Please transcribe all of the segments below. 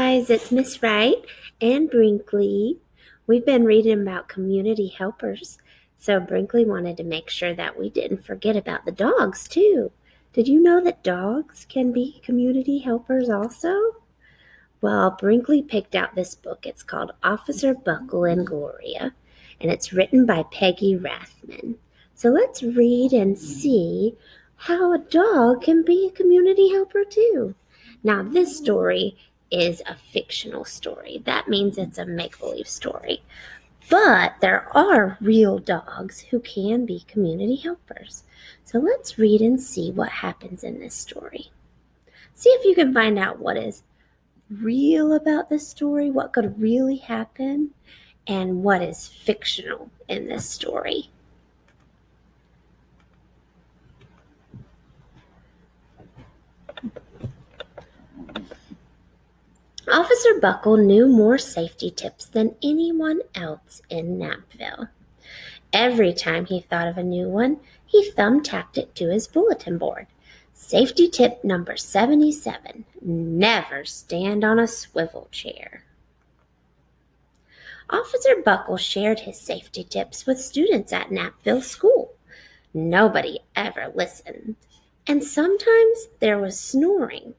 guys, it's Miss Wright and Brinkley. We've been reading about community helpers, so Brinkley wanted to make sure that we didn't forget about the dogs too. Did you know that dogs can be community helpers also? Well, Brinkley picked out this book. It's called Officer Buckle and Gloria, and it's written by Peggy Rathman. So let's read and see how a dog can be a community helper too. Now, this story is a fictional story. That means it's a make-believe story. But there are real dogs who can be community helpers. So let's read and see what happens in this story. See if you can find out what is real about this story, what could really happen, and what is fictional in this story. Officer Buckle knew more safety tips than anyone else in Knappville. Every time he thought of a new one, he thumbtacked it to his bulletin board. Safety tip number 77, never stand on a swivel chair. Officer Buckle shared his safety tips with students at Knappville School. Nobody ever listened, and sometimes there was snoring.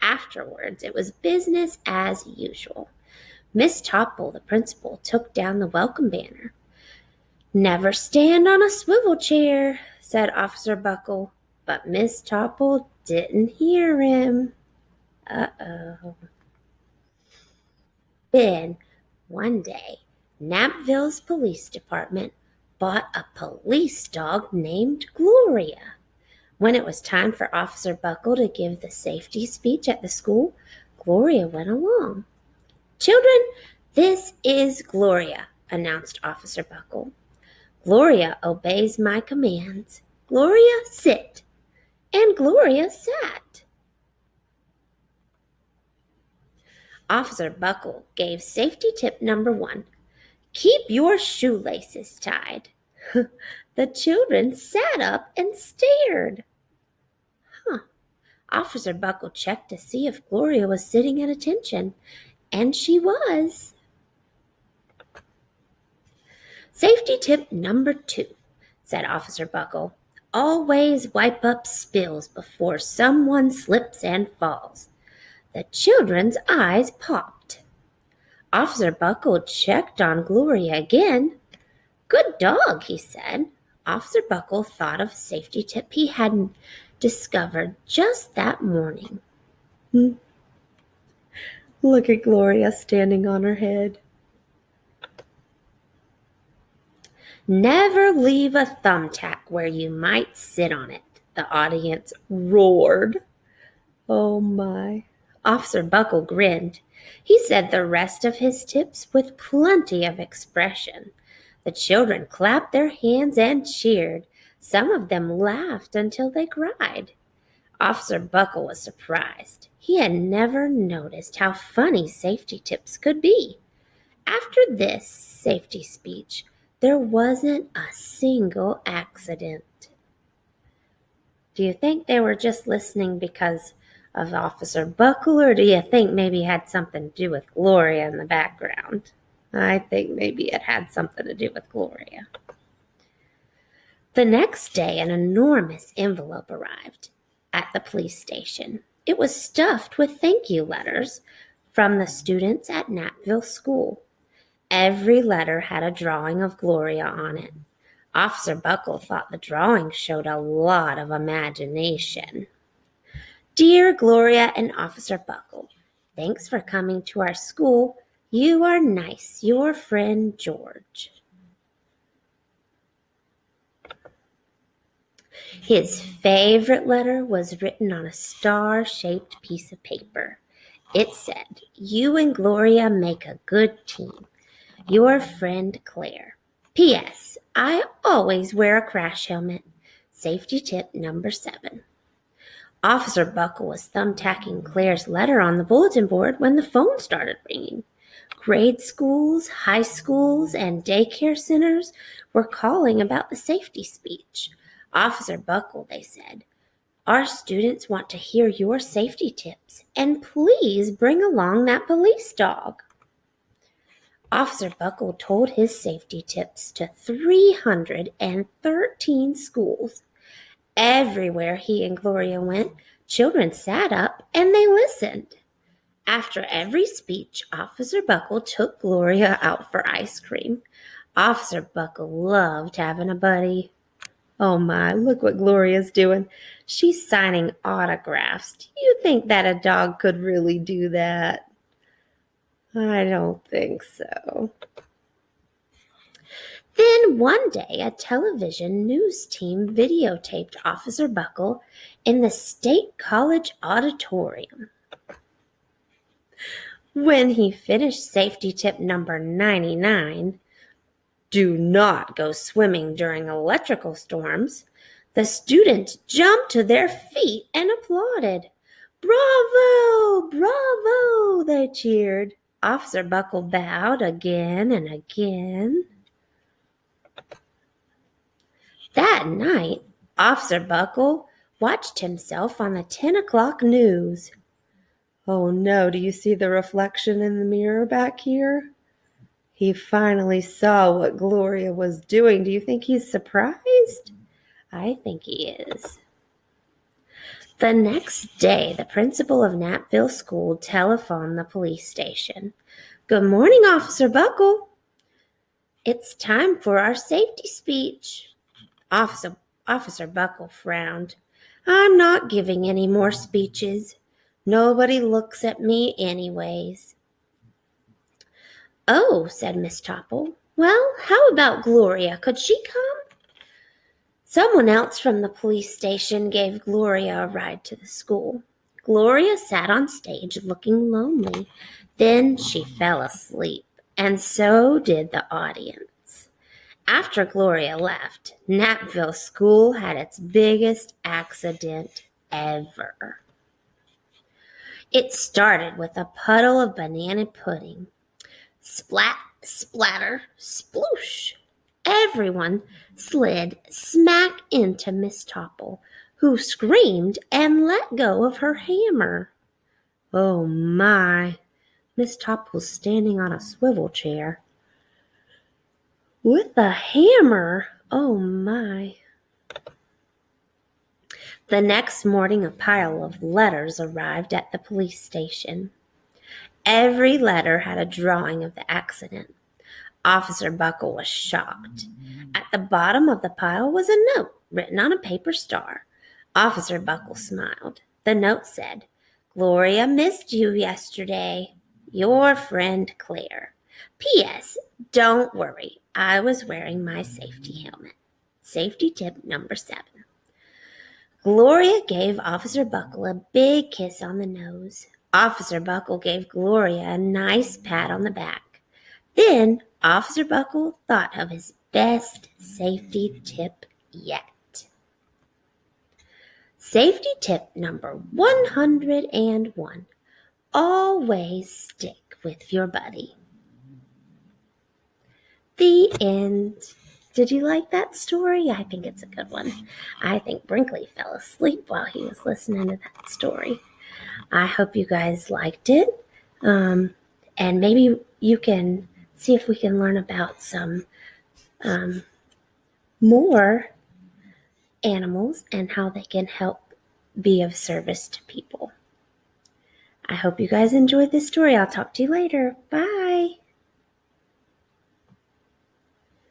Afterwards, it was business as usual. Miss Topple, the principal, took down the welcome banner. Never stand on a swivel chair, said Officer Buckle, but Miss Topple didn't hear him. Uh-oh. Then, one day, Knappville's police department bought a police dog named Gloria. When it was time for Officer Buckle to give the safety speech at the school, Gloria went along. Children, this is Gloria, announced Officer Buckle. Gloria obeys my commands. Gloria, sit. And Gloria sat. Officer Buckle gave safety tip number 1. Keep your shoelaces tied. The children sat up and stared. Officer Buckle checked to see if Gloria was sitting at attention, and she was. Safety tip number 2, said Officer Buckle. Always wipe up spills before someone slips and falls. The children's eyes popped. Officer Buckle checked on Gloria again. Good dog, he said. Officer Buckle thought of a safety tip he hadn't discovered just that morning. Look at Gloria standing on her head. Never leave a thumbtack where you might sit on it, the audience roared. Oh my. Officer Buckle grinned. He said the rest of his tips with plenty of expression. The children clapped their hands and cheered. Some of them laughed until they cried. Officer Buckle was surprised. He had never noticed how funny safety tips could be. After this safety speech, there wasn't a single accident. Do you think they were just listening because of Officer Buckle, or do you think maybe it had something to do with Gloria in the background? I think maybe it had something to do with Gloria. The next day, an enormous envelope arrived at the police station. It was stuffed with thank you letters from the students at Knappville School. Every letter had a drawing of Gloria on it. Officer Buckle thought the drawing showed a lot of imagination. Dear Gloria and Officer Buckle, thanks for coming to our school. You are nice. Your friend George. His favorite letter was written on a star-shaped piece of paper. It said, You and Gloria make a good team. Your friend Claire. P.S. I always wear a crash helmet. Safety tip number 7. Officer Buckle was thumbtacking Claire's letter on the bulletin board when the phone started ringing. Grade schools, high schools, and daycare centers were calling about the safety speech. Officer Buckle, they said, Our students want to hear your safety tips, and please bring along that police dog. Officer Buckle told his safety tips to 313 schools. Everywhere he and Gloria went, children sat up and they listened. After every speech, Officer Buckle took Gloria out for ice cream. Officer Buckle loved having a buddy. Oh my, look what Gloria's doing. She's signing autographs. Do you think that a dog could really do that? I don't think so. Then one day, a television news team videotaped Officer Buckle in the State College auditorium. When he finished safety tip number 99, do not go swimming during electrical storms, the students jumped to their feet and applauded. Bravo! Bravo! They cheered. Officer Buckle bowed again and again. That night, Officer Buckle watched himself on the 10 o'clock news. Oh no, do you see the reflection in the mirror back here? He finally saw what Gloria was doing. Do you think he's surprised? I think he is. The next day, the principal of Knappville School telephoned the police station. Good morning, Officer Buckle. It's time for our safety speech. Officer Buckle frowned. I'm not giving any more speeches. Nobody looks at me anyways. Oh, said Miss Topple. Well, how about Gloria? Could she come? Someone else from the police station gave Gloria a ride to the school. Gloria sat on stage looking lonely. Then she fell asleep, and so did the audience. After Gloria left, Knappville School had its biggest accident ever. It started with a puddle of banana pudding. Splat, splatter, sploosh. Everyone slid smack into Miss Topple, who screamed and let go of her hammer. Oh my! Miss Topple's standing on a swivel chair with a hammer. Oh my! The next morning, a pile of letters arrived at the police station. Every letter had a drawing of the accident. Officer Buckle was shocked. At the bottom of the pile was a note written on a paper star. Officer Buckle smiled. The note said, Gloria missed you yesterday. Your friend Claire. P.S. Don't worry, I was wearing my safety helmet. Safety tip number 7. Gloria gave Officer Buckle a big kiss on the nose. Officer Buckle gave Gloria a nice pat on the back. Then Officer Buckle thought of his best safety tip yet. Safety tip number 101. Always stick with your buddy. The end. Did you like that story? I think it's a good one. I think Brinkley fell asleep while he was listening to that story. I hope you guys liked it. And maybe you can see if we can learn about some more animals and how they can help be of service to people. I hope you guys enjoyed this story. I'll talk to you later. Bye.